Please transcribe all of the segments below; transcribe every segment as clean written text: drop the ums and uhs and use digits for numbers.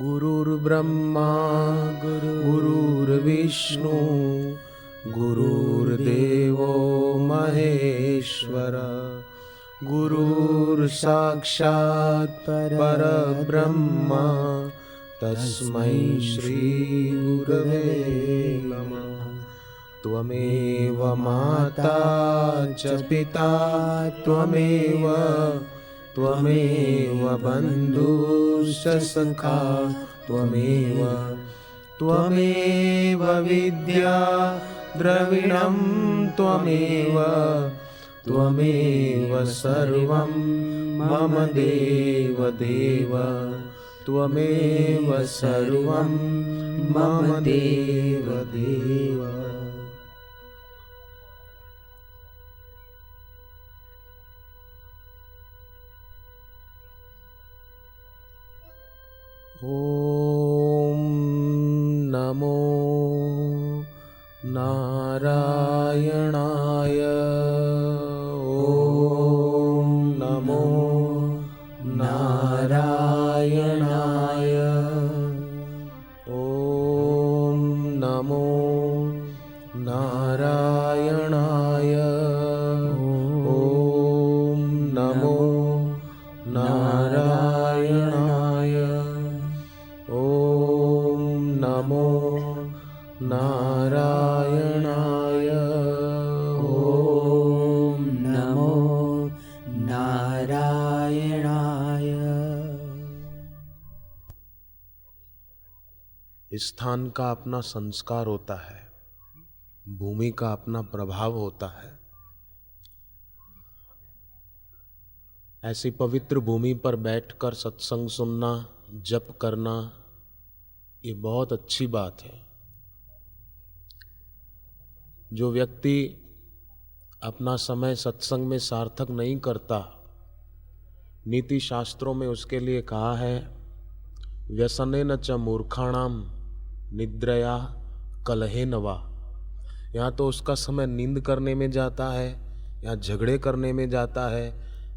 गुरुर्ब्रह्मा गुरुर्विष्णु गुरुर्देवो महेश्वर गुरुर्साक्षात् परब्रह्म तस्मै श्री गुरवे नमः। त्वमेव माता च पिता त्वमेव बन्धुश्च सखा त्वमेव विद्या द्रविणं त्वमेव सर्वं मम देव त्वमेव सर्वं मम देव। ॐ नमो नारायणाय। ॐ नमो नारायणाय। ॐ नमो नारायणाय। ॐ नमो नारायणाय। ॐ नमो नारायणाय। ॐ नमो नारायणाय। स्थान का अपना संस्कार होता है, भूमि का अपना प्रभाव होता है। ऐसी पवित्र भूमि पर बैठकर सत्संग सुनना, जप करना, ये बहुत अच्छी बात है। जो व्यक्ति अपना समय सत्संग में सार्थक नहीं करता, नीति शास्त्रों में उसके लिए कहा है व्यसनेन च मूर्खाणाम निद्रया कलहेन वा। यहाँ तो उसका समय नींद करने में जाता है, या झगड़े करने में जाता है,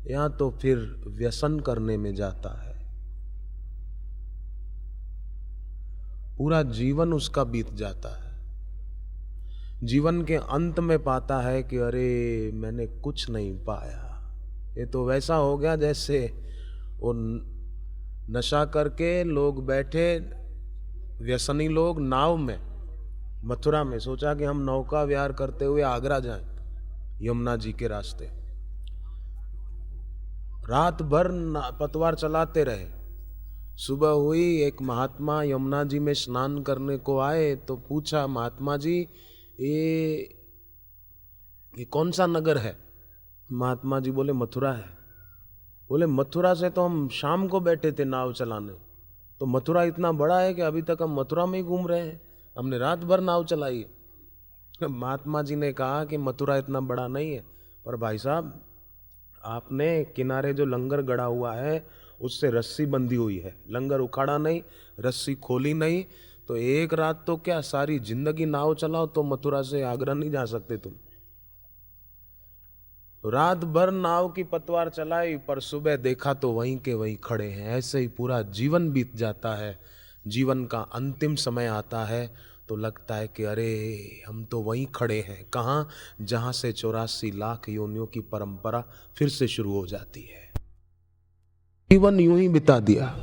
या तो फिर व्यसन करने में जाता है। पूरा जीवन उसका बीत जाता है। जीवन के अंत में पाता है कि अरे मैंने कुछ नहीं पाया। ये तो वैसा हो गया जैसे वो नशा करके लोग बैठे, व्यसनी लोग नाव में, मथुरा में, सोचा कि हम नौका विहार करते हुए आगरा जाएं, यमुना जी के रास्ते। रात भर पतवार चलाते रहे। सुबह हुई, एक महात्मा यमुना जी में स्नान करने को आए तो पूछा, महात्मा जी ये कौन सा नगर है? महात्मा जी बोले मथुरा है। बोले मथुरा से तो हम शाम को बैठे थे नाव चलाने, तो मथुरा इतना बड़ा है कि अभी तक हम मथुरा में ही घूम रहे हैं, हमने रात भर नाव चलाई है। महात्मा जी ने कहा कि मथुरा इतना बड़ा नहीं है, पर भाई साहब आपने किनारे जो लंगर गड़ा हुआ है उससे रस्सी बंधी हुई है, लंगर उखाड़ा नहीं, रस्सी खोली नहीं, तो एक रात तो क्या सारी जिंदगी नाव चलाओ तो मथुरा से आगरा नहीं जा सकते तुम। रात भर नाव की पतवार चलाई, पर सुबह देखा तो वहीं के वहीं खड़े हैं। ऐसे ही पूरा जीवन बीत जाता है। जीवन का अंतिम समय आता है तो लगता है कि अरे हम तो वहीं खड़े हैं। कहाँ? जहाँ से 84 लाख योनियों की परंपरा फिर से शुरू हो जाती है। जीवन यूं ही बिता दिया,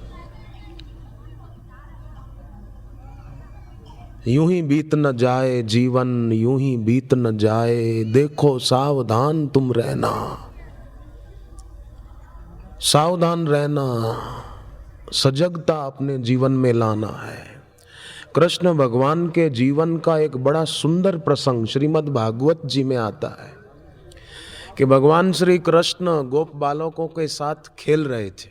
यूं ही बीत न जाए जीवन, यूं ही बीत न जाए। देखो सावधान तुम रहना, सावधान रहना, सजगता अपने जीवन में लाना है। कृष्ण भगवान के जीवन का एक बड़ा सुंदर प्रसंग श्रीमद् भागवत जी में आता है कि भगवान श्री कृष्ण गोप बालकों के साथ खेल रहे थे।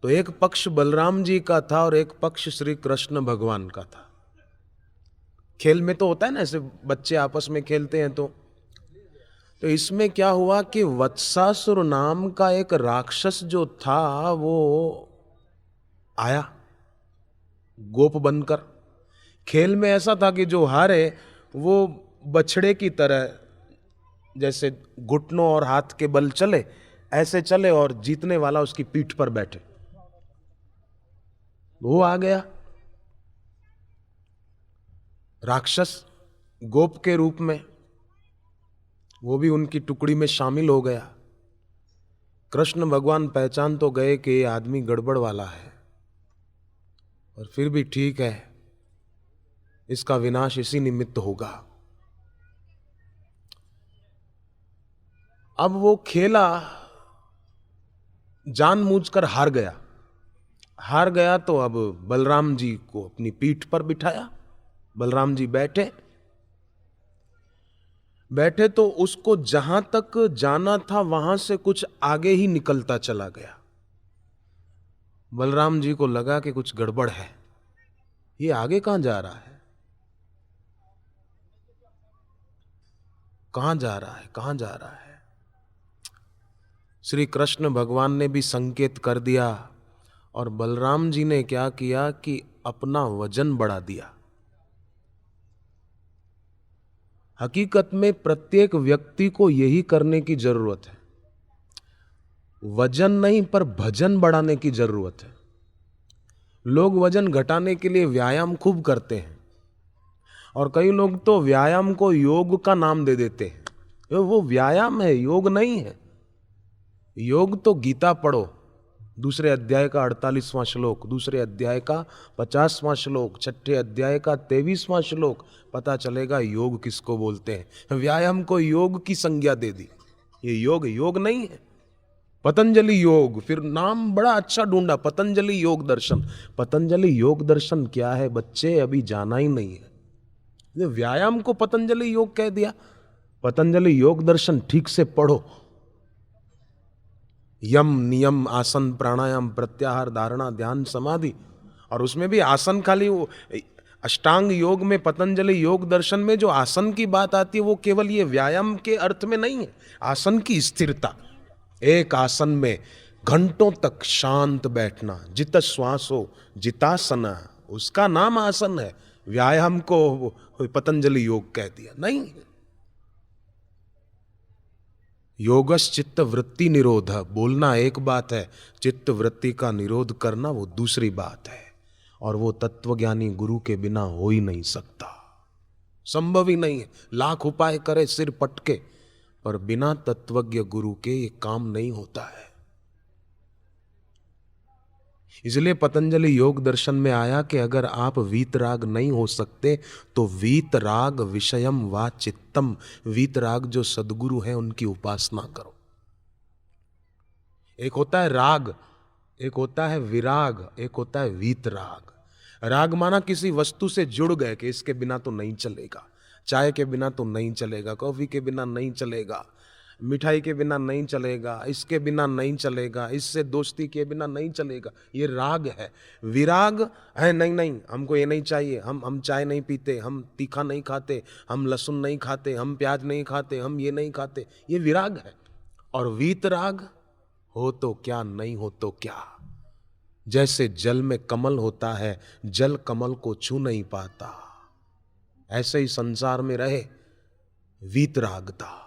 तो एक पक्ष बलराम जी का था और एक पक्ष श्री कृष्ण भगवान का था। खेल में तो होता है ना, ऐसे बच्चे आपस में खेलते हैं। तो इसमें क्या हुआ कि वत्सासुर नाम का एक राक्षस जो था वो आया गोप बनकर। खेल में ऐसा था कि जो हारे वो बछड़े की तरह जैसे घुटनों और हाथ के बल चले, ऐसे चले और जीतने वाला उसकी पीठ पर बैठे। वो आ गया राक्षस गोप के रूप में, वो भी उनकी टुकड़ी में शामिल हो गया। कृष्ण भगवान पहचान तो गए कि ये आदमी गड़बड़ वाला है, और फिर भी ठीक है, इसका विनाश इसी निमित्त होगा। अब वो खेला जानबूझकर हार गया तो अब बलराम जी को अपनी पीठ पर बिठाया। बलराम जी बैठे तो उसको जहां तक जाना था वहां से कुछ आगे ही निकलता चला गया। बलराम जी को लगा कि कुछ गड़बड़ है, ये आगे कहां जा रहा है, कहां जा रहा है। श्री कृष्ण भगवान ने भी संकेत कर दिया, और बलराम जी ने क्या किया कि अपना वजन बढ़ा दिया। हकीकत में प्रत्येक व्यक्ति को यही करने की जरूरत है, वजन नहीं पर भजन बढ़ाने की जरूरत है। लोग वजन घटाने के लिए व्यायाम खूब करते हैं, और कई लोग तो व्यायाम को योग का नाम दे देते हैं। वो व्यायाम है, योग नहीं है। योग तो गीता पढ़ो, दूसरे अध्याय का 48वां श्लोक, दूसरे अध्याय का 50वां श्लोक, छठे अध्याय का 23वां श्लोक, पता चलेगा योग किसको बोलते हैं। व्यायाम को योग की संज्ञा दे दी, ये योग नहीं है। पतंजलि योग, फिर नाम बड़ा अच्छा ढूंढा, पतंजलि योग दर्शन। पतंजलि योग दर्शन क्या है बच्चे, अभी जाना ही नहीं है। व्यायाम को पतंजलि योग कह दिया। पतंजलि योग दर्शन ठीक से पढ़ो, यम नियम आसन प्राणायाम प्रत्याहार धारणा ध्यान समाधि, और उसमें भी आसन खाली वो अष्टांग योग में, पतंजलि योग दर्शन में जो आसन की बात आती है वो केवल ये व्यायाम के अर्थ में नहीं है। आसन की स्थिरता, एक आसन में घंटों तक शांत बैठना, जित श्वासो जितासना, उसका नाम आसन है। व्यायाम को पतंजलि योग कह दिया, नहीं। योगस चित्त वृत्ति निरोध, बोलना एक बात है, चित्त वृत्ति का निरोध करना वो दूसरी बात है, और वो तत्वज्ञानी गुरु के बिना हो ही नहीं सकता, संभव ही नहीं है। लाख उपाय करे सिर पटके, पर बिना तत्वज्ञ गुरु के ये काम नहीं होता है। इसलिए पतंजलि योग दर्शन में आया कि अगर आप वीतराग नहीं हो सकते तो वीतराग विषयम वा चित्तम, वीतराग जो सदगुरु हैं उनकी उपासना करो। एक होता है राग, एक होता है विराग, एक होता है वीतराग। राग माना किसी वस्तु से जुड़ गए कि इसके बिना तो नहीं चलेगा, चाय के बिना तो नहीं चलेगा, कॉफी के बिना नहीं चलेगा, मिठाई के बिना नहीं चलेगा, इसके बिना नहीं चलेगा, इससे दोस्ती के बिना नहीं चलेगा, ये राग है। विराग है नहीं, हमको ये नहीं चाहिए, हम चाय नहीं पीते, हम तीखा नहीं खाते, हम लहसुन नहीं खाते, हम प्याज नहीं खाते, हम ये नहीं खाते, ये विराग है। और वीतराग, हो तो क्या नहीं हो तो क्या। जैसे जल में कमल होता है, जल कमल को छू नहीं पाता, ऐसे ही संसार में रहे वीतरागता।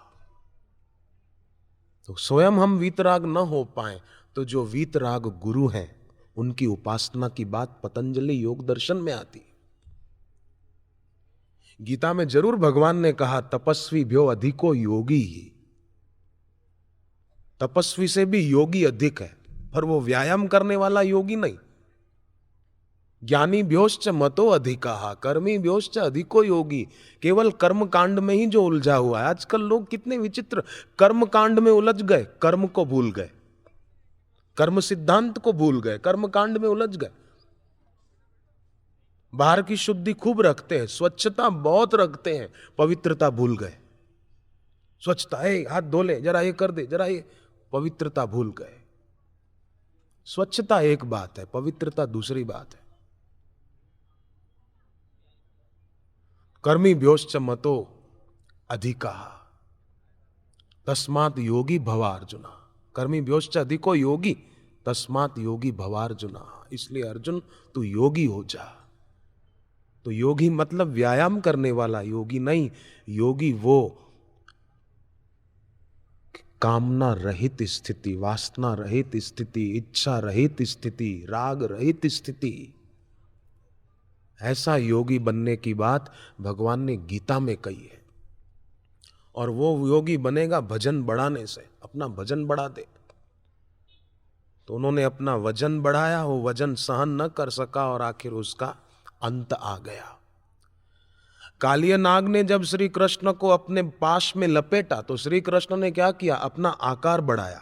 तो स्वयं हम वीतराग न हो पाए तो जो वीतराग गुरु हैं उनकी उपासना की बात पतंजलि योग दर्शन में आती। गीता में जरूर भगवान ने कहा तपस्वी भ्यो अधिको योगी ही, तपस्वी से भी योगी अधिक है, पर वो व्यायाम करने वाला योगी नहीं। ज्ञानी भ्योश्च मतो अधिकाः कर्मी भ्योश्च अधिको योगी। केवल कर्म कांड में ही जो उलझा हुआ है। आजकल लोग कितने विचित्र कर्म कांड में उलझ गए, कर्म को भूल गए, कर्म सिद्धांत को भूल गए, कर्म कांड में उलझ गए। बाहर की शुद्धि खूब रखते हैं, स्वच्छता बहुत रखते हैं, पवित्रता भूल गए। स्वच्छता, हाथ धो ले, जरा ये कर दे, जरा ये, पवित्रता भूल गए। स्वच्छता एक बात है, पवित्रता दूसरी बात है। कर्मी भ्योश्च मतो अधिकाः तस्मात् योगी भवार्जुना। कर्मी भ्योश्च अधिको योगी तस्मात् योगी भवार्जुना। इसलिए अर्जुन तू योगी हो जा। तो योगी मतलब व्यायाम करने वाला योगी नहीं, योगी वो कामना रहित स्थिति, वासना रहित स्थिति, इच्छा रहित स्थिति, राग रहित स्थिति। ऐसा योगी बनने की बात भगवान ने गीता में कही है। और वो योगी बनेगा भजन बढ़ाने से, अपना भजन बढ़ा दे। तो उन्होंने अपना वजन बढ़ाया, वो वजन सहन न कर सका और आखिर उसका अंत आ गया। कालिय नाग ने जब श्री कृष्ण को अपने पाश में लपेटा तो श्री कृष्ण ने क्या किया, अपना आकार बढ़ाया,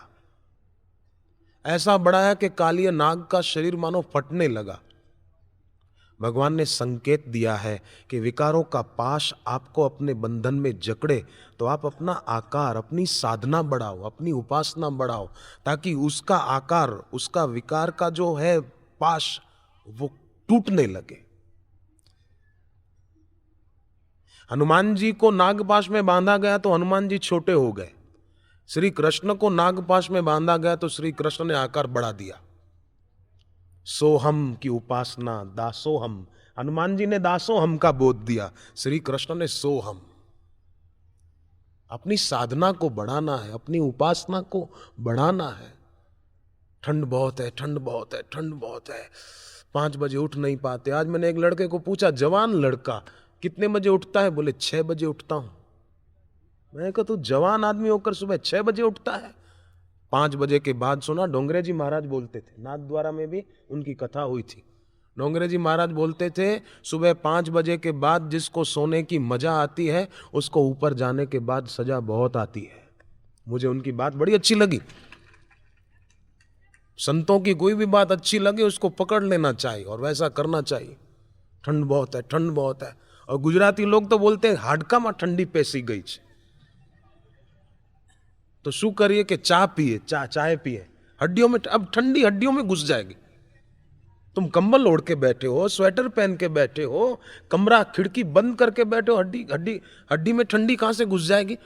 ऐसा बढ़ाया कि कालिय नाग का शरीर मानो फटने लगा। भगवान ने संकेत दिया है कि विकारों का पाश आपको अपने बंधन में जकड़े तो आप अपना आकार, अपनी साधना बढ़ाओ, अपनी उपासना बढ़ाओ, ताकि उसका आकार, उसका विकार का जो है पाश, वो टूटने लगे। हनुमान जी को नागपाश में बांधा गया तो हनुमान जी छोटे हो गए। श्री कृष्ण को नागपाश में बांधा गया तो श्री कृष्ण ने आकार बढ़ा दिया। सोहम की उपासना, दासोहम, हनुमान जी ने दासोहम का बोध दिया, श्री कृष्ण ने सोहम। अपनी साधना को बढ़ाना है, अपनी उपासना को बढ़ाना है। ठंड बहुत है, ठंड बहुत है, ठंड बहुत है, 5 बजे उठ नहीं पाते। आज मैंने एक लड़के को पूछा, जवान लड़का, कितने बजे उठता है? बोले 6 बजे उठता हूं। मैंने कहा तू जवान आदमी होकर सुबह 6 बजे उठता है? 5 बजे के बाद सुना, डोंगरे जी महाराज बोलते थे, नाथ द्वारा में भी उनकी कथा हुई थी। डोंगरे जी महाराज बोलते थे, सुबह 5 बजे के बाद जिसको सोने की मजा आती है उसको ऊपर जाने के बाद सजा बहुत आती है। मुझे उनकी बात बड़ी अच्छी लगी। संतों की कोई भी बात अच्छी लगे उसको पकड़ लेना चाहिए और वैसा करना चाहिए। ठंड बहुत है, ठंड बहुत है। और गुजराती लोग तो बोलते हैं हाडका में ठंडी पेसी गई है। तो शू करिए कि चाय पिए, चाय पिए, हड्डियों में, अब ठंडी हड्डियों में घुस जाएगी। तुम कंबल ओढ़ के बैठे हो, स्वेटर पहन के बैठे हो, कमरा खिड़की बंद करके बैठे हो, हड्डी में ठंडी कहां से घुस जाएगी?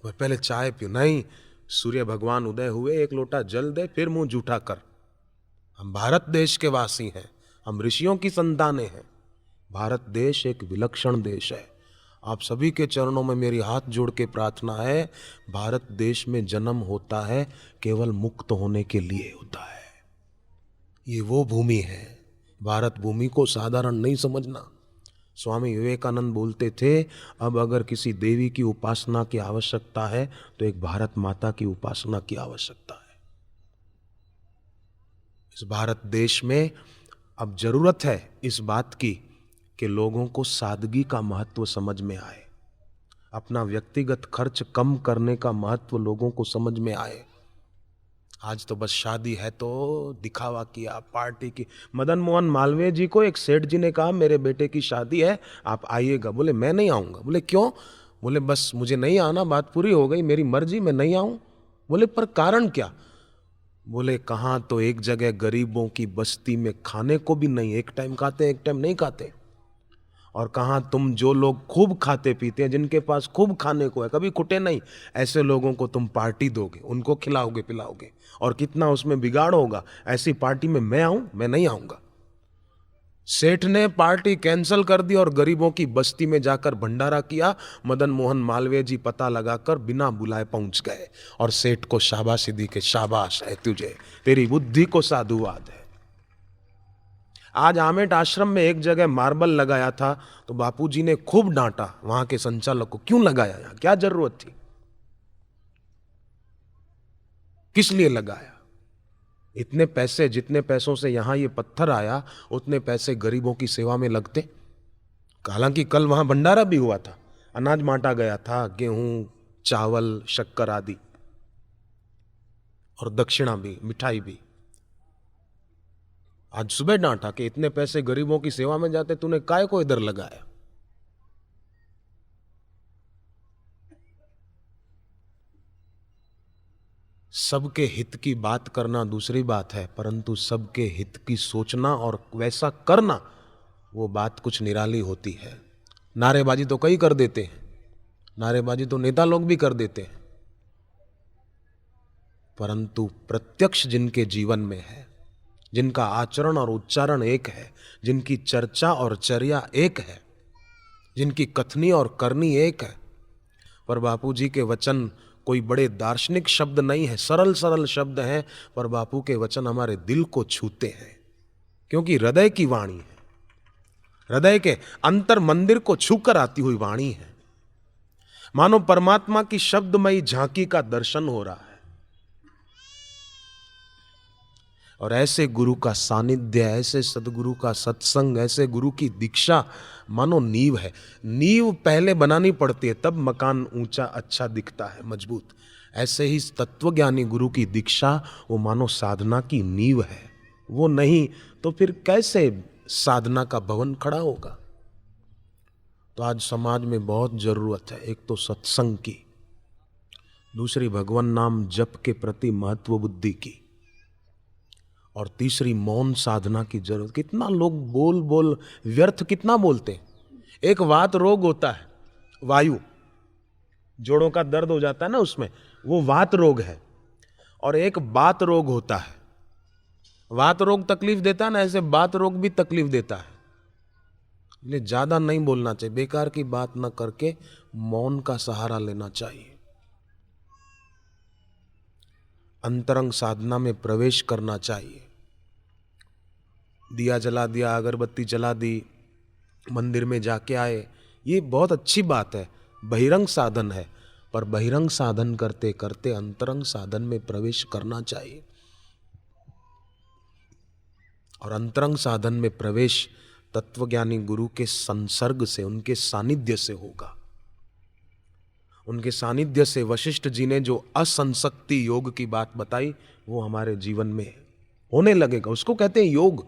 पहले चाय पियो। नहीं, सूर्य भगवान उदय हुए, एक लोटा जल दे, फिर मुंह जूठा कर। हम भारत देश के वासी हैं, हम ऋषियों की संतानें हैं। भारत देश एक विलक्षण देश है। आप सभी के चरणों में मेरी हाथ जोड़ के प्रार्थना है, भारत देश में जन्म होता है केवल मुक्त होने के लिए होता है। ये वो भूमि है, भारत भूमि को साधारण नहीं समझना। स्वामी विवेकानंद बोलते थे, अब अगर किसी देवी की उपासना की आवश्यकता है तो एक भारत माता की उपासना की आवश्यकता है। इस भारत देश में अब जरूरत है इस बात की कि लोगों को सादगी का महत्व समझ में आए, अपना व्यक्तिगत खर्च कम करने का महत्व लोगों को समझ में आए। आज तो बस शादी है तो दिखावा किया, पार्टी की। मदन मोहन मालवीय जी को एक सेठ जी ने कहा, मेरे बेटे की शादी है, आप आइएगा। बोले मैं नहीं आऊँगा। बोले क्यों? बोले बस मुझे नहीं आना, बात पूरी हो गई, मेरी मर्जी, मैं नहीं आऊँ। बोले पर कारण क्या? बोले कहाँ तो एक जगह गरीबों की बस्ती में खाने को भी नहीं, एक टाइम खाते एक टाइम नहीं खाते, और कहाँ तुम जो लोग खूब खाते पीते हैं, जिनके पास खूब खाने को है, कभी खुटे नहीं, ऐसे लोगों को तुम पार्टी दोगे, उनको खिलाओगे पिलाओगे, और कितना उसमें बिगाड़ होगा। ऐसी पार्टी में मैं आऊं? मैं नहीं आऊंगा। सेठ ने पार्टी कैंसिल कर दी और गरीबों की बस्ती में जाकर भंडारा किया। मदन मोहन मालवीय जी पता लगाकर बिना बुलाए पहुंच गए और सेठ को शाबाशी दी कि शाबाश है तुझे, तेरी बुद्धि को साधुवाद है। आज आमेट आश्रम में एक जगह मार्बल लगाया था तो बापूजी ने खूब डांटा वहां के संचालक को, क्यों लगाया, यहां क्या जरूरत थी, किस लिए लगाया? इतने पैसे, जितने पैसों से यहां ये पत्थर आया, उतने पैसे गरीबों की सेवा में लगते। हालांकि कल वहां भंडारा भी हुआ था, अनाज बांटा गया था, गेहूं, चावल, शक्कर आदि, और दक्षिणा भी, मिठाई भी। आज सुबह डांटा कि इतने पैसे गरीबों की सेवा में जाते, तूने काय को इधर लगाया? सबके हित की बात करना दूसरी बात है, परंतु सबके हित की सोचना और वैसा करना, वो बात कुछ निराली होती है। नारेबाजी तो कई कर देते हैं, नारेबाजी तो नेता लोग भी कर देते हैं, परंतु प्रत्यक्ष जिनके जीवन में है, जिनका आचरण और उच्चारण एक है, जिनकी चर्चा और चर्या एक है, जिनकी कथनी और करनी एक है, पर बापू जी के वचन कोई बड़े दार्शनिक शब्द नहीं है, सरल सरल शब्द हैं, पर बापू के वचन हमारे दिल को छूते हैं, क्योंकि हृदय की वाणी है, हृदय के अंतर मंदिर को छूकर आती हुई वाणी है। मानो परमात्मा की शब्दमयी झांकी का दर्शन हो रहा है। और ऐसे गुरु का सानिध्य, ऐसे सदगुरु का सत्संग, ऐसे गुरु की दीक्षा मानो नींव है। नींव पहले बनानी पड़ती है, तब मकान ऊंचा अच्छा दिखता है, मजबूत। ऐसे ही तत्वज्ञानी गुरु की दीक्षा वो मानो साधना की नींव है। वो नहीं तो फिर कैसे साधना का भवन खड़ा होगा। तो आज समाज में बहुत जरूरत है, एक तो सत्संग की, दूसरी भगवान नाम जप के प्रति महत्व बुद्धि की, और तीसरी मौन साधना की जरूरत। कितना लोग बोल बोल व्यर्थ कितना बोलते हैं। एक वात रोग होता है, वायु, जोड़ों का दर्द हो जाता है ना, उसमें वो वात रोग है। और एक बात रोग होता है, वात रोग तकलीफ देता है ना, ऐसे बात रोग भी तकलीफ देता है। इसलिए ज्यादा नहीं बोलना चाहिए, बेकार की बात ना करके मौन का सहारा लेना चाहिए। अंतरंग साधना में प्रवेश करना चाहिए। दिया जला दिया, अगरबत्ती जला दी, मंदिर में जाके आए, ये बहुत अच्छी बात है, बहिरंग साधन है। पर बहिरंग साधन करते करते अंतरंग साधन में प्रवेश करना चाहिए। और अंतरंग साधन में प्रवेश तत्वज्ञानी गुरु के संसर्ग से, उनके सानिध्य से होगा। उनके सानिध्य से वशिष्ठ जी ने जो असंसक्ति योग की बात बताई, वो हमारे जीवन में होने लगेगा। उसको कहते हैं योग।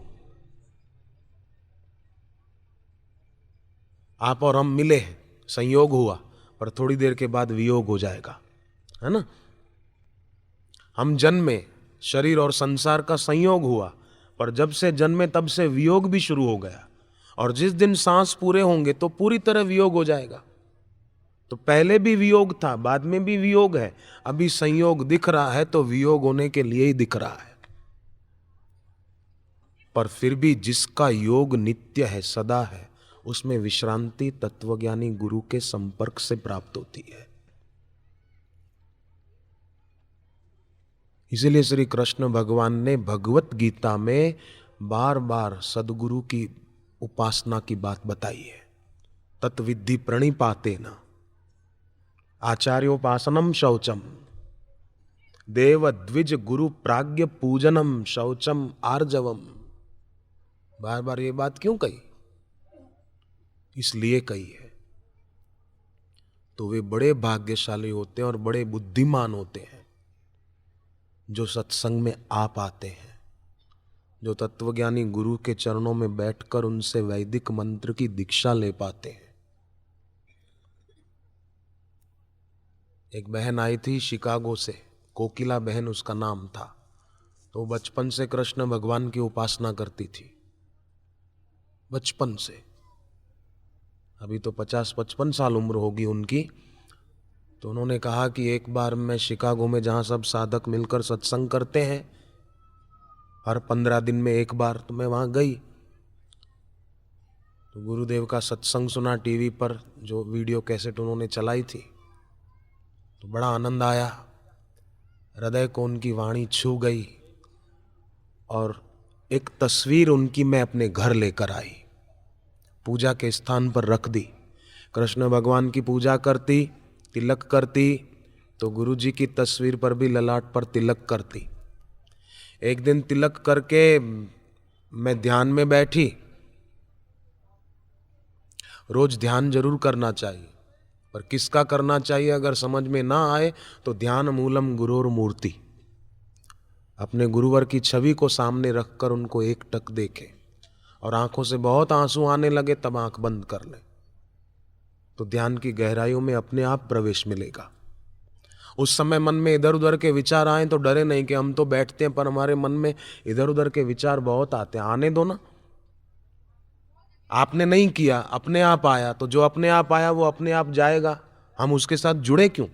आप और हम मिले हैं, संयोग हुआ, पर थोड़ी देर के बाद वियोग हो जाएगा, है ना। हम जन्मे, शरीर और संसार का संयोग हुआ, पर जब से जन्मे तब से वियोग भी शुरू हो गया। और जिस दिन सांस पूरे होंगे तो पूरी तरह वियोग हो जाएगा। तो पहले भी वियोग था, बाद में भी वियोग है, अभी संयोग दिख रहा है तो वियोग होने के लिए ही दिख रहा है। पर फिर भी जिसका योग नित्य है, सदा है, उसमें विश्रांति तत्वज्ञानी गुरु के संपर्क से प्राप्त होती है। इसीलिए श्री कृष्ण भगवान ने भगवत गीता में बार बार सदगुरु की उपासना की बात बताई है। तत्विद्धि प्रणिपातेन आचार्योपासनम शौचम देव द्विज गुरु प्राज्ञ पूजनम शौचम आर्जवम। बार बार ये बात क्यों कही? इसलिए कही है तो वे बड़े भाग्यशाली होते हैं और बड़े बुद्धिमान होते हैं जो सत्संग में आ पाते हैं, जो तत्वज्ञानी गुरु के चरणों में बैठकर उनसे वैदिक मंत्र की दीक्षा ले पाते हैं। एक बहन आई थी शिकागो से, कोकिला बहन उसका नाम था। तो बचपन से कृष्ण भगवान की उपासना करती थी, बचपन से। अभी तो 50-55 साल उम्र होगी उनकी। तो उन्होंने कहा कि एक बार मैं शिकागो में, जहाँ सब साधक मिलकर सत्संग करते हैं हर 15 दिन में एक बार, तो मैं वहाँ गई। तो गुरुदेव का सत्संग सुना टीवी पर, जो वीडियो कैसेट उन्होंने चलाई थी। तो बड़ा आनंद आया, हृदय को उनकी वाणी छू गई। और एक तस्वीर उनकी मैं अपने घर लेकर आई, पूजा के स्थान पर रख दी। कृष्ण भगवान की पूजा करती, तिलक करती, तो गुरु जी की तस्वीर पर भी ललाट पर तिलक करती। एक दिन तिलक करके मैं ध्यान में बैठी। रोज ध्यान जरूर करना चाहिए, पर किसका करना चाहिए अगर समझ में ना आए तो ध्यान मूलम गुरोर मूर्ति। अपने गुरुवर की छवि को सामने रखकर उनको एकटक देखें, और आंखों से बहुत आंसू आने लगे तब आंख बंद कर लें। तो ध्यान की गहराइयों में अपने आप प्रवेश मिलेगा। उस समय मन में इधर उधर के विचार आए तो डरे नहीं कि हम तो बैठते हैं पर हमारे मन में इधर उधर के विचार बहुत आते हैं। आने दो ना, आपने नहीं किया, अपने आप आया, तो जो अपने आप आया वो अपने आप जाएगा। हम उसके साथ जुड़े क्यों?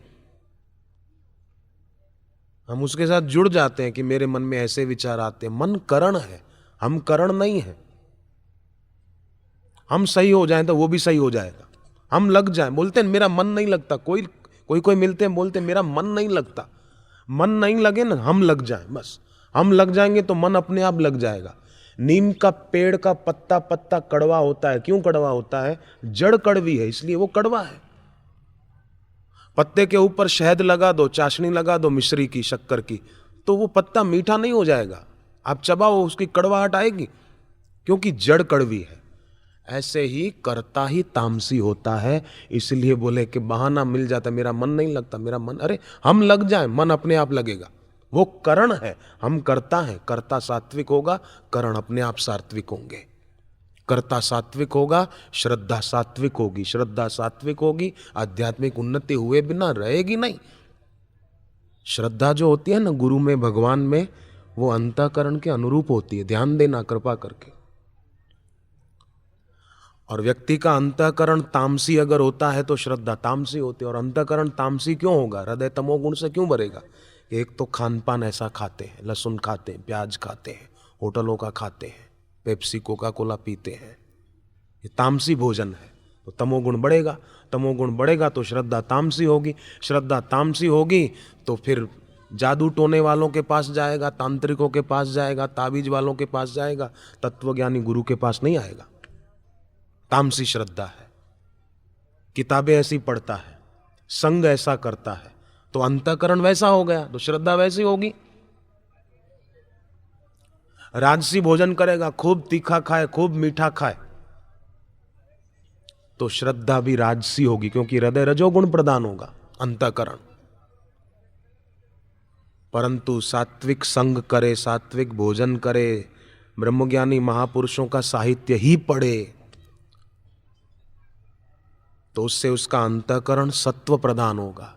हम उसके साथ जुड़ जाते हैं कि मेरे मन में ऐसे विचार आते हैं। मन करण है, हम करण नहीं है। हम सही हो जाएं तो वो भी सही हो जाएगा। हम लग जाएं, बोलते हैं मेरा मन नहीं लगता, कोई कोई कोई मिलते हैं, बोलते मेरा मन नहीं लगता। मन नहीं लगे ना, हम लग जाएं, बस हम लग जाएंगे तो मन अपने आप लग जाएगा। नीम का पेड़ का पत्ता पत्ता कड़वा होता है। क्यों कड़वा होता है? जड़ कड़वी है, इसलिए वो कड़वा है। पत्ते के ऊपर शहद लगा दो, चाशनी लगा दो मिश्री की, शक्कर की, तो वो पत्ता मीठा नहीं हो जाएगा। आप चबाओ, उसकी कड़वाहट आएगी, क्योंकि जड़ कड़वी है। ऐसे ही कर्ता ही तामसी होता है। इसलिए बोले कि बहाना मिल जाता, मेरा मन नहीं लगता, मेरा मन, अरे हम लग जाए, मन अपने आप लगेगा। वो करण है, हम कर्ता हैं। कर्ता सात्विक होगा, करण अपने आप सात्विक होंगे। कर्ता सात्विक होगा, श्रद्धा सात्विक होगी। श्रद्धा सात्विक होगी, आध्यात्मिक उन्नति हुए बिना रहेगी नहीं। श्रद्धा जो होती है ना गुरु में, भगवान में, वो अंतःकरण के अनुरूप होती है। ध्यान देना कृपा करके। और व्यक्ति का अंतःकरण तामसी अगर होता है तो श्रद्धा तामसी होती है। और अंतःकरण तामसी क्यों होगा? हृदय तमोगुण से क्यों भरेगा? एक तो खान पान ऐसा खाते हैं, लहसुन खाते हैं, प्याज खाते हैं, होटलों का खाते हैं, पेप्सी कोका कोला पीते हैं, ये तामसी भोजन है, तो तमोगुण बढ़ेगा। तमोगुण बढ़ेगा तो श्रद्धा तामसी होगी। श्रद्धा तामसी होगी तो फिर जादू टोने वालों के पास जाएगा, तांत्रिकों के पास जाएगा, ताबीज वालों के पास जाएगा, तत्वज्ञानी गुरु के पास नहीं आएगा। तामसी श्रद्धा है। किताबें ऐसी पढ़ता है, संग ऐसा करता है, तो अंतःकरण वैसा हो गया, तो श्रद्धा वैसी होगी। राजसी भोजन करेगा, खूब तीखा खाए, खूब मीठा खाए, तो श्रद्धा भी राजसी होगी, क्योंकि हृदय रजोगुण प्रदान होगा, अंतःकरण। परंतु सात्विक संग करे, सात्विक भोजन करे, ब्रह्मज्ञानी महापुरुषों का साहित्य ही पढ़े, तो उससे उसका अंतःकरण सत्व प्रदान होगा।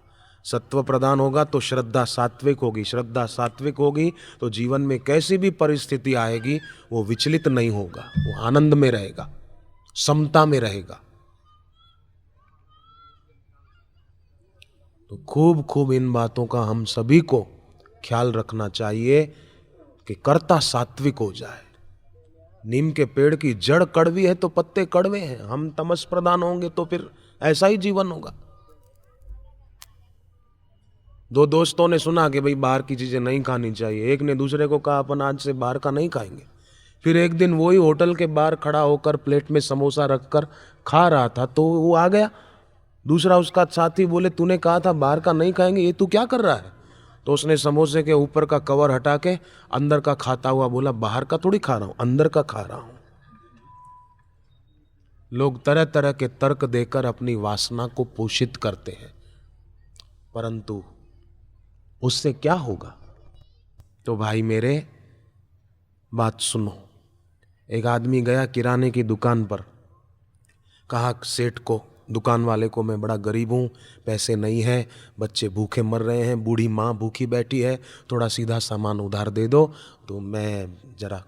सत्व प्रदान होगा तो श्रद्धा सात्विक होगी। श्रद्धा सात्विक होगी तो जीवन में कैसी भी परिस्थिति आएगी वो विचलित नहीं होगा, वो आनंद में रहेगा, समता में रहेगा। तो खूब खूब इन बातों का हम सभी को ख्याल रखना चाहिए कि कर्ता सात्विक हो जाए। नीम के पेड़ की जड़ कड़वी है तो पत्ते कड़वे हैं। हम तमस प्रदान होंगे तो फिर ऐसा ही जीवन होगा। दो दोस्तों ने सुना कि भाई बाहर की चीजें नहीं खानी चाहिए। एक ने दूसरे को कहा अपन आज से बाहर का नहीं खाएंगे। फिर एक दिन वही होटल के बाहर खड़ा होकर प्लेट में समोसा रखकर खा रहा था, तो वो आ गया दूसरा उसका साथी, बोले तूने कहा था बाहर का नहीं खाएंगे, ये तू क्या कर रहा है? तो उसने समोसे के ऊपर का कवर हटा के अंदर का खाता हुआ बोला, बाहर का थोड़ी खा रहा हूं, अंदर का खा रहा हूं। लोग तरह तरह के तर्क देकर अपनी वासना को पोषित करते हैं, परंतु उससे क्या होगा? तो भाई मेरे बात सुनो। एक आदमी गया किराने की दुकान पर, कहा सेठ को, दुकान वाले को, मैं बड़ा गरीब हूँ, पैसे नहीं है, बच्चे भूखे मर रहे हैं, बूढ़ी माँ भूखी बैठी है, थोड़ा सीधा सामान उधार दे दो तो मैं जरा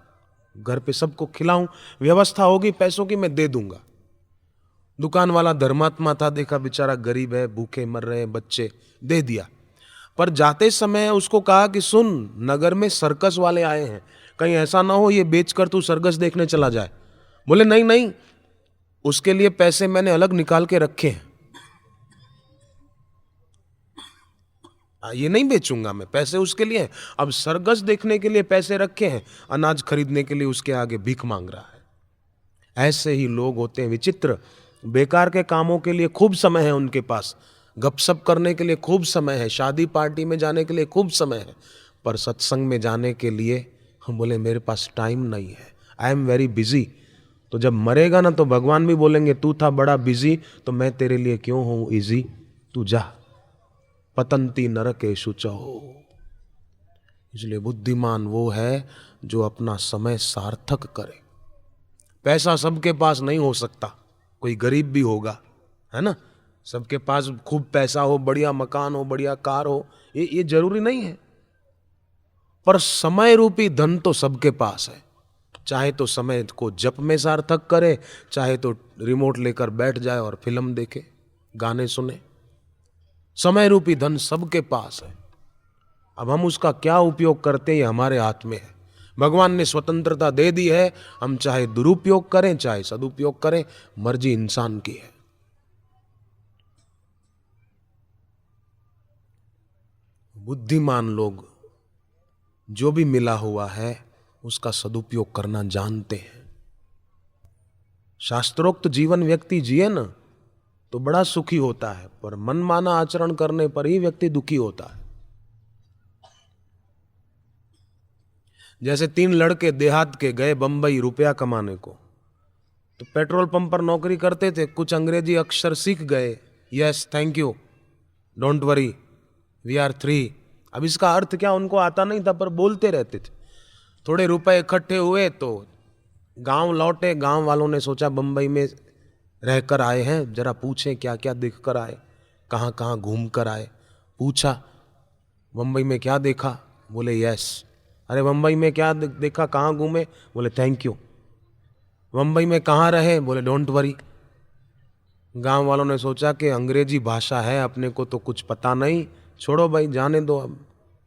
घर पे सबको खिलाऊं, व्यवस्था होगी पैसों की मैं दे दूंगा। दुकान वाला धर्मात्मा था, देखा बेचारा गरीब है, भूखे मर रहे हैं बच्चे, दे दिया। पर जाते समय उसको कहा कि सुन, नगर में सर्कस वाले आए हैं, कहीं ऐसा ना हो ये बेचकर तू सर्कस देखने चला जाए। बोले नहीं नहीं, उसके लिए पैसे मैंने अलग निकाल के रखे हैं, ये नहीं बेचूंगा मैं, पैसे उसके लिए हैं। अब सर्कस देखने के लिए पैसे रखे हैं, अनाज खरीदने के लिए उसके आगे भीख मांग रहा है। ऐसे ही लोग होते हैं विचित्र। बेकार के कामों के लिए खूब समय है उनके पास, गपशप करने के लिए खूब समय है, शादी पार्टी में जाने के लिए खूब समय है, पर सत्संग में जाने के लिए हम बोले मेरे पास टाइम नहीं है, आई एम वेरी बिजी। तो जब मरेगा ना तो भगवान भी बोलेंगे तू था बड़ा बिजी तो मैं तेरे लिए क्यों हूं इजी, तू जा, पतंती नरकेषु चहो। इसलिए बुद्धिमान वो है जो अपना समय सार्थक करे। पैसा सबके पास नहीं हो सकता, कोई गरीब भी होगा, है ना, सबके पास खूब पैसा हो, बढ़िया मकान हो, बढ़िया कार हो, ये जरूरी नहीं है। पर समय रूपी धन तो सबके पास है। चाहे तो समय को जप में सार्थक करे, चाहे तो रिमोट लेकर बैठ जाए और फिल्म देखे, गाने सुने। समय रूपी धन सबके पास है। अब हम उसका क्या उपयोग करते हैं ये हमारे हाथ में है। भगवान ने स्वतंत्रता दे दी है, हम चाहे दुरुपयोग करें चाहे सदुपयोग करें, मर्जी इंसान की है। बुद्धिमान लोग जो भी मिला हुआ है उसका सदुपयोग करना जानते हैं। शास्त्रोक्त जीवन व्यक्ति जिए ना तो बड़ा सुखी होता है, पर मनमाना आचरण करने पर ही व्यक्ति दुखी होता है। जैसे 3 लड़के देहात के गए बंबई रुपया कमाने को, तो पेट्रोल पंप पर नौकरी करते थे, कुछ अंग्रेजी अक्षर सीख गए, yes thank you, don't worry, we are 3। अब इसका अर्थ क्या उनको आता नहीं था, पर बोलते रहते थे। थोड़े रुपए इकट्ठे हुए तो गांव लौटे। गांव वालों ने सोचा बंबई में रहकर आए हैं, जरा पूछें क्या क्या देख कर आए, कहाँ कहाँ घूम कर आए। पूछा बंबई में क्या देखा, बोले यस। अरे बंबई में क्या देखा, कहाँ घूमे, बोले थैंक यू। बंबई में कहाँ रहे, बोले डोंट वरी। गांव वालों ने सोचा कि अंग्रेजी भाषा है, अपने को तो कुछ पता नहीं, छोड़ो भाई जाने दो, अब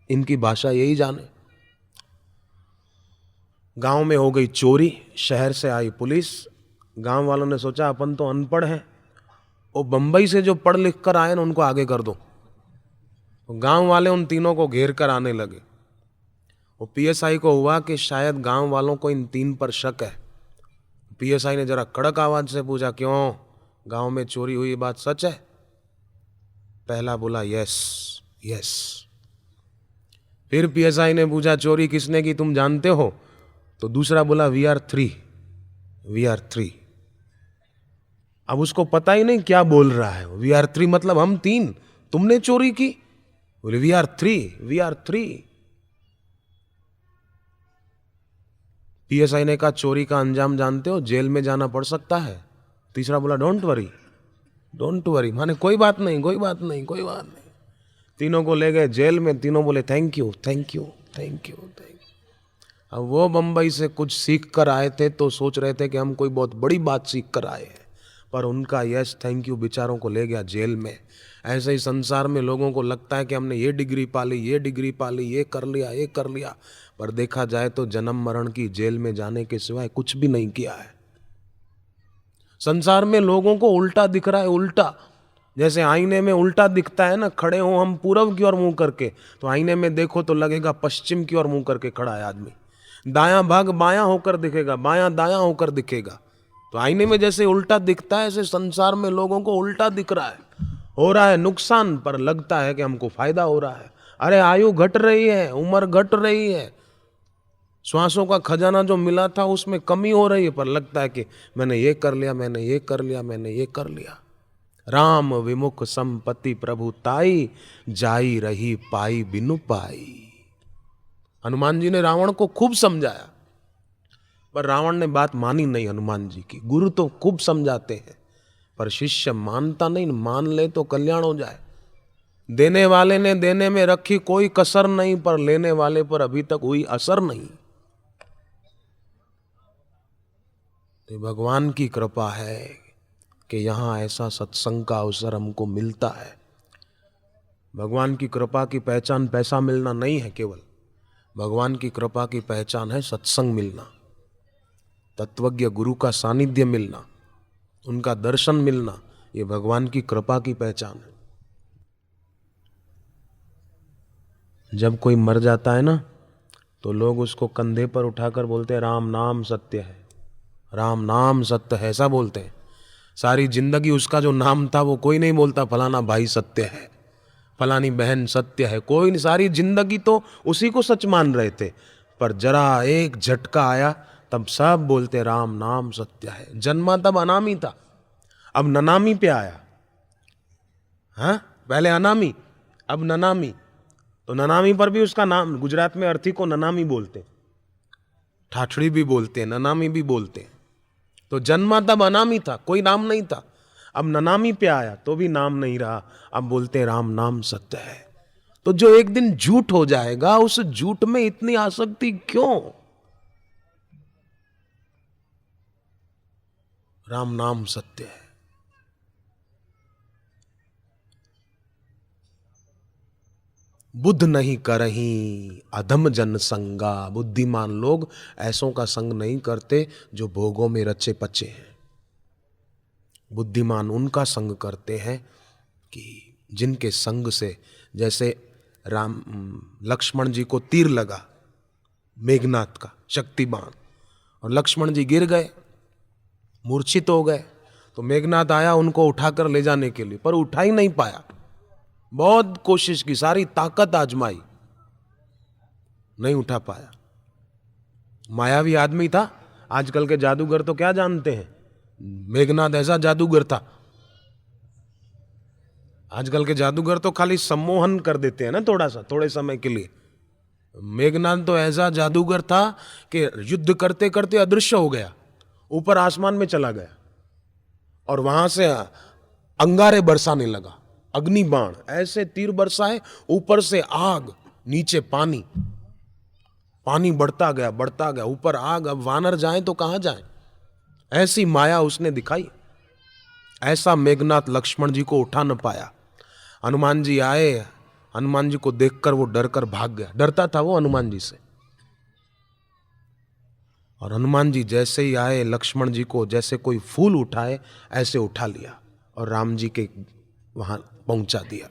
इनकी भाषा यही जाने। गांव में हो गई चोरी, शहर से आई पुलिस। गांव वालों ने सोचा अपन तो अनपढ़ हैं, वो बंबई से जो पढ़ लिख कर आए ना उनको आगे कर दो। गांव वाले उन तीनों को घेर कर आने लगे। वो पीएसआई को हुआ कि शायद गांव वालों को इन 3 पर शक है। पीएसआई ने जरा कड़क आवाज से पूछा, क्यों, गांव में चोरी हुई बात सच है? पहला बोला यस यस। फिर पीएसआई ने पूछा, चोरी किसने की तुम जानते हो? तो दूसरा बोला वी आर 3, वी आर 3। अब उसको पता ही नहीं क्या बोल रहा है। वी आर 3 मतलब हम 3, तुमने चोरी की? बोले we are 3, we are 3। PSI ने कहा, चोरी का अंजाम जानते हो, जेल में जाना पड़ सकता है। तीसरा बोला डोंट वरी, डोंट वरी, माने कोई बात नहीं, कोई बात नहीं, कोई बात नहीं। तीनों को ले गए जेल में। तीनों बोले thank you thank you thank you thank you. अब वो बंबई से कुछ सीख कर आए थे तो सोच रहे थे कि हम कोई बहुत बड़ी बात सीख कर आए हैं, पर उनका यस थैंक यू बेचारों को ले गया जेल में। ऐसे ही संसार में लोगों को लगता है कि हमने ये डिग्री पा ली, ये डिग्री पा ली, ये कर लिया, ये कर लिया, पर देखा जाए तो जन्म मरण की जेल में जाने के सिवाय कुछ भी नहीं किया है। संसार में लोगों को उल्टा दिख रहा है, उल्टा। जैसे आईने में उल्टा दिखता है ना, खड़े हो हम पूरब की ओर मुंह करके, तो आईने में देखो तो लगेगा पश्चिम की ओर मुंह करके खड़ा है आदमी। दायां भाग बायां होकर दिखेगा, बायां दायां होकर दिखेगा। तो आईने में जैसे उल्टा दिखता है, ऐसे संसार में लोगों को उल्टा दिख रहा है। हो रहा है नुकसान, पर लगता है कि हमको फायदा हो रहा है। अरे आयु घट रही है, उम्र घट रही है, श्वासों का खजाना जो मिला था उसमें कमी हो रही है, पर लगता है कि मैंने ये कर लिया, मैंने ये कर लिया, मैंने ये कर लिया। राम विमुख संपत्ति प्रभु ताई, जाई रही पाई बिनु पाई। हनुमान जी ने रावण को खूब समझाया, पर रावण ने बात मानी नहीं हनुमान जी की। गुरु तो खूब समझाते हैं, पर शिष्य मानता नहीं। मान ले तो कल्याण हो जाए। देने वाले ने देने में रखी कोई कसर नहीं, पर लेने वाले पर अभी तक हुई असर नहीं। तो भगवान की कृपा है कि यहाँ ऐसा सत्संग का अवसर हमको मिलता है। भगवान की कृपा की पहचान पैसा मिलना नहीं है केवल, भगवान की कृपा की पहचान है सत्संग मिलना, तत्वज्ञ गुरु का सानिध्य मिलना, उनका दर्शन मिलना। ये भगवान की कृपा की पहचान है। जब कोई मर जाता है ना, तो लोग उसको कंधे पर उठाकर बोलते हैं राम नाम सत्य है, राम नाम सत्य है, ऐसा बोलते हैं। सारी जिंदगी उसका जो नाम था वो कोई नहीं बोलता, फलाना भाई सत्य है, फलानी बहन सत्य है, कोई नहीं। सारी जिंदगी तो उसी को सच मान रहे थे, पर जरा एक झटका आया तब सब बोलते राम नाम सत्य है। जन्मा तब अनामी था, अब ननामी पे आया। हाँ, पहले अनामी, अब ननामी। तो ननामी पर भी उसका नाम, गुजरात में अर्थी को ननामी बोलते, ठाठड़ी भी बोलते, ननामी भी बोलते। तो जन्मा तब अनामी था, कोई नाम नहीं था। अब ननामी पे आया तो भी नाम नहीं रहा, अब बोलते राम नाम सत्य है। तो जो एक दिन झूठ हो जाएगा, उस झूठ में इतनी आसक्ति क्यों? राम नाम सत्य है। बुद्ध नहीं करही अधम जन संगा। बुद्धिमान लोग ऐसों का संग नहीं करते जो भोगों में रचे पचे हैं। बुद्धिमान उनका संग करते हैं कि जिनके संग से, जैसे लक्ष्मण जी को तीर लगा मेघनाद का शक्ति बाण, और लक्ष्मण जी गिर गए, मूर्छित हो गए। तो मेघनाद आया उनको उठाकर ले जाने के लिए, पर उठा ही नहीं पाया। बहुत कोशिश की, सारी ताकत आजमाई, नहीं उठा पाया। मायावी आदमी था। आजकल के जादूगर तो क्या जानते हैं, मेघनाद ऐसा जादूगर था। आजकल के जादूगर तो खाली सम्मोहन कर देते हैं ना, थोड़े समय के लिए। मेघनाद तो ऐसा जादूगर था कि युद्ध करते करते अदृश्य हो गया, ऊपर आसमान में चला गया, और वहां से अंगारे बरसाने लगा, अग्नि बाण, ऐसे तीर बरसाए, ऊपर से आग, नीचे पानी, पानी बढ़ता गया, ऊपर आग। अब वानर जाएं तो कहां जाएं, ऐसी माया उसने दिखाई। ऐसा मेघनाद लक्ष्मण जी को उठा न पाया। हनुमान जी आए, हनुमान जी को देखकर वो डर कर भाग गया। डरता था वो हनुमान जी से। और हनुमान जी जैसे ही आए, लक्ष्मण जी को जैसे कोई फूल उठाए ऐसे उठा लिया और राम जी के वहां पहुंचा दिया।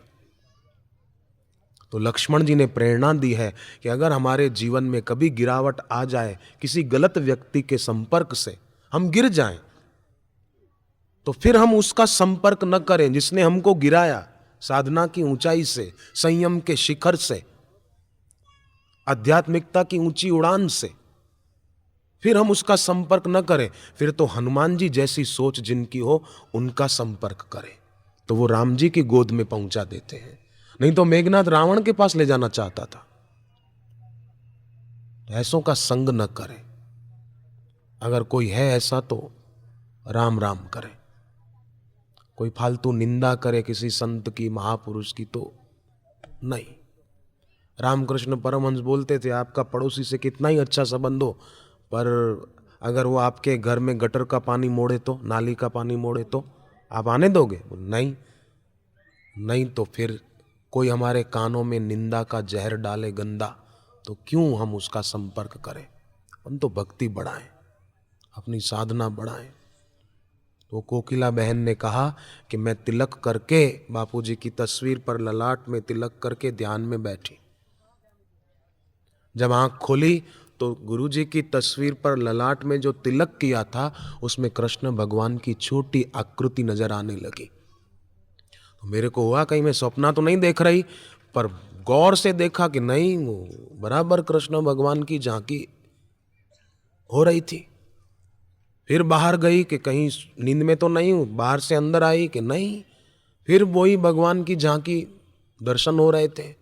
तो लक्ष्मण जी ने प्रेरणा दी है कि अगर हमारे जीवन में कभी गिरावट आ जाए, किसी गलत व्यक्ति के संपर्क से हम गिर जाएं, तो फिर हम उसका संपर्क न करें जिसने हमको गिराया। साधना की ऊंचाई से, संयम के शिखर से, आध्यात्मिकता की ऊंची उड़ान से फिर हम उसका संपर्क न करें। फिर तो हनुमान जी जैसी सोच जिनकी हो उनका संपर्क करें, तो वो राम जी की गोद में पहुंचा देते हैं। नहीं तो मेघनाद रावण के पास ले जाना चाहता था। ऐसों का संग न करें। अगर कोई है ऐसा तो राम राम करें। कोई फालतू निंदा करे किसी संत की, महापुरुष की, तो नहीं। रामकृष्ण परमहंस बोलते थे, आपका पड़ोसी से कितना ही अच्छा संबंध हो, पर अगर वो आपके घर में गटर का पानी मोड़े तो, नाली का पानी मोड़े तो आप आने दोगे? नहीं। नहीं तो फिर कोई हमारे कानों में निंदा का जहर डाले गंदा, तो क्यों हम उसका संपर्क करें? हम तो भक्ति बढ़ाएं, अपनी साधना बढ़ाएं। तो कोकिला बहन ने कहा कि मैं तिलक करके, बापूजी की तस्वीर पर ललाट में तिलक करके ध्यान में बैठी। जब आंख खोली तो गुरुजी की तस्वीर पर ललाट में जो तिलक किया था उसमें कृष्ण भगवान की छोटी आकृति नजर आने लगी। तो मेरे को हुआ कहीं मैं सपना तो नहीं देख रही, पर गौर से देखा कि नहीं, वो बराबर कृष्ण भगवान की झांकी हो रही थी। फिर बाहर गई कि कहीं नींद में तो नहीं हूं, बाहर से अंदर आई कि नहीं, फिर वही भगवान की झांकी दर्शन हो रहे थे।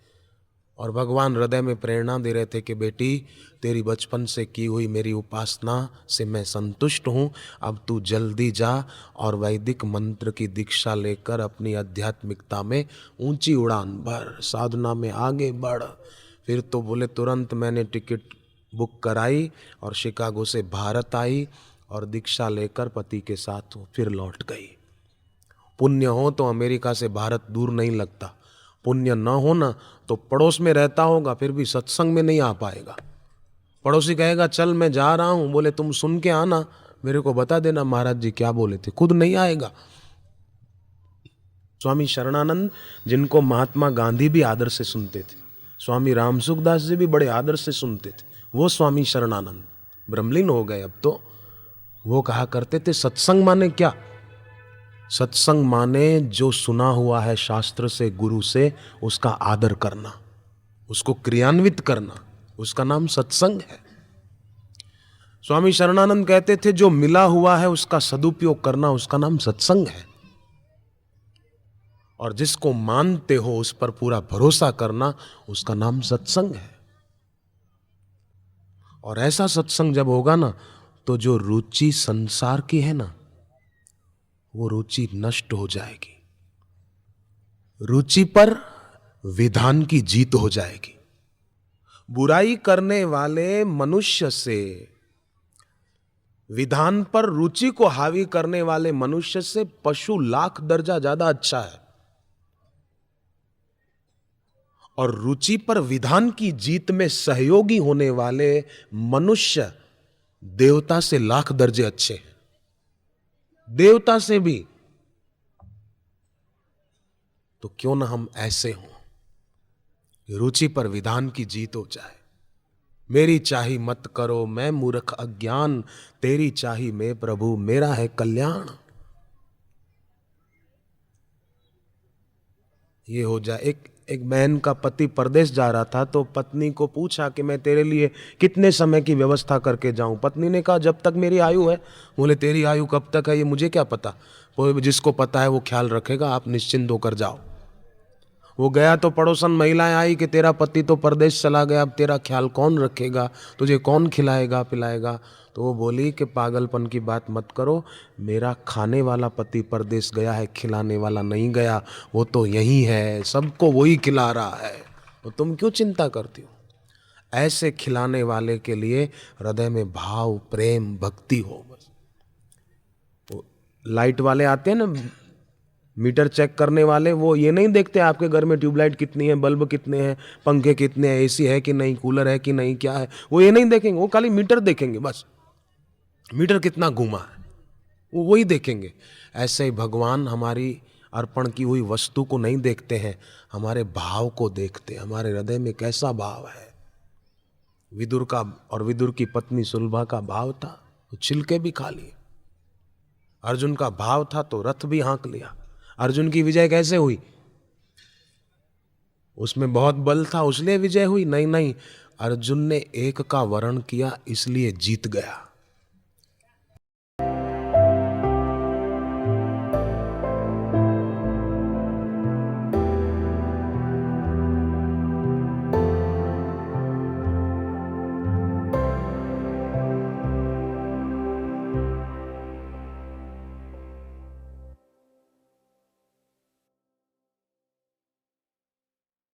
और भगवान हृदय में प्रेरणा दे रहे थे कि बेटी, तेरी बचपन से की हुई मेरी उपासना से मैं संतुष्ट हूँ, अब तू जल्दी जा और वैदिक मंत्र की दीक्षा लेकर अपनी आध्यात्मिकता में ऊंची उड़ान भर, साधना में आगे बढ़। फिर तो बोले तुरंत मैंने टिकट बुक कराई और शिकागो से भारत आई और दीक्षा लेकर पति के साथ फिर लौट गई। पुण्य हो तो अमेरिका से भारत दूर नहीं लगता, पुण्य न हो ना तो पड़ोस में रहता होगा फिर भी सत्संग में नहीं आ पाएगा। पड़ोसी कहेगा चल मैं जा रहा हूं, बोले तुम सुन के आना, मेरे को बता देना महाराज जी क्या बोले थे, खुद नहीं आएगा। स्वामी शरणानंद, जिनको महात्मा गांधी भी आदर से सुनते थे, स्वामी रामसुखदास जी भी बड़े आदर से सुनते थे, वो स्वामी शरणानंद ब्रह्मलीन हो गए अब तो। वो कहा करते थे सत्संग माने क्या? सत्संग माने जो सुना हुआ है शास्त्र से, गुरु से, उसका आदर करना, उसको क्रियान्वित करना, उसका नाम सत्संग है। स्वामी शरणानंद कहते थे जो मिला हुआ है उसका सदुपयोग करना, उसका नाम सत्संग है। और जिसको मानते हो उस पर पूरा भरोसा करना, उसका नाम सत्संग है। और ऐसा सत्संग जब होगा ना, तो जो रुचि संसार की है ना, वो रुचि नष्ट हो जाएगी। रुचि पर विधान की जीत हो जाएगी। बुराई करने वाले मनुष्य से, विधान पर रुचि को हावी करने वाले मनुष्य से पशु लाख दर्जा ज्यादा अच्छा है। और रुचि पर विधान की जीत में सहयोगी होने वाले मनुष्य देवता से लाख दर्जे अच्छे हैं, देवता से भी। तो क्यों ना हम ऐसे हों, रुचि पर विधान की जीत हो जाए। मेरी चाही मत करो मैं मूर्ख अज्ञान, तेरी चाही मैं प्रभु मेरा है कल्याण। ये हो जाए। एक बहन का पति परदेश जा रहा था तो पत्नी को पूछा कि मैं तेरे लिए कितने समय की व्यवस्था करके जाऊं। पत्नी ने कहा जब तक मेरी आयु है। बोले तेरी आयु कब तक है ये मुझे क्या पता। वो जिसको पता है वो ख्याल रखेगा, आप निश्चिंत होकर जाओ। वो गया तो पड़ोसन महिलाएं आई कि तेरा पति तो परदेश चला गया, अब तेरा ख्याल कौन रखेगा, तुझे कौन खिलाएगा पिलाएगा। तो वो बोली कि पागलपन की बात मत करो, मेरा खाने वाला पति परदेश गया है, खिलाने वाला नहीं गया, वो तो यही है, सबको वही खिला रहा है, तो तुम क्यों चिंता करती हो। ऐसे खिलाने वाले के लिए हृदय में भाव प्रेम भक्ति हो। बस वो लाइट वाले आते हैं ना, मीटर चेक करने वाले, वो ये नहीं देखते आपके घर में ट्यूबलाइट कितनी है, बल्ब कितने हैं, पंखे कितने हैं, एसी है कि नहीं, कूलर है कि नहीं, क्या है, वो ये नहीं देखेंगे। वो खाली मीटर देखेंगे, बस मीटर कितना घूमा है वो वही देखेंगे। ऐसे ही भगवान हमारी अर्पण की हुई वस्तु को नहीं देखते हैं, हमारे भाव को देखते हैं, हमारे हृदय में कैसा भाव है। विदुर का और विदुर की पत्नी सुलभा का भाव था तो छिलके भी खा लिए। अर्जुन का भाव था तो रथ भी हाँक लिया। अर्जुन की विजय कैसे हुई, उसमें बहुत बल था इसलिए विजय हुई? नहीं, अर्जुन ने एक का वरण किया इसलिए जीत गया।